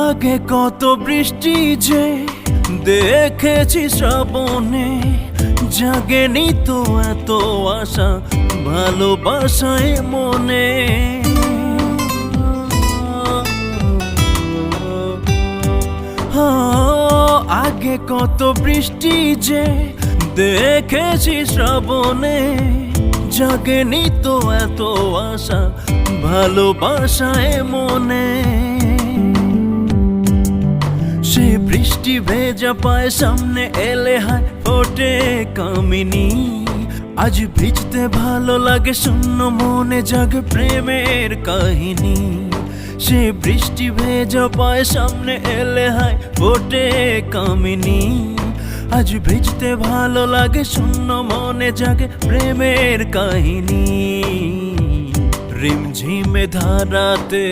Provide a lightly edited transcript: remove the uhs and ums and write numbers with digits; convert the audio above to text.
আগে কত বৃষ্টি যে দেখেছি শ্রাবণে, জাগেনি তো এত আশা ভালোবাসায় মনে। আগে কত বৃষ্টি যে দেখেছি শ্রাবণে, জাগেনি তো এত আশা ভালোবাসায় মনে। সে বৃষ্টি ভেজা পায় সামনে এলে হায় ফোটে কামিনী। আজ ভিজতে ভালো লাগে শূন্য মনে জাগে প্রেমের কাহিনী। সে বৃষ্টি ভেজা পায় সামনে এলে হায় ফোটে কামিনী। আজ ভিজতে ভালো লাগে শূন্য মনে জাগে প্রেমের কাহিনী। রিমঝিমে ধারাতে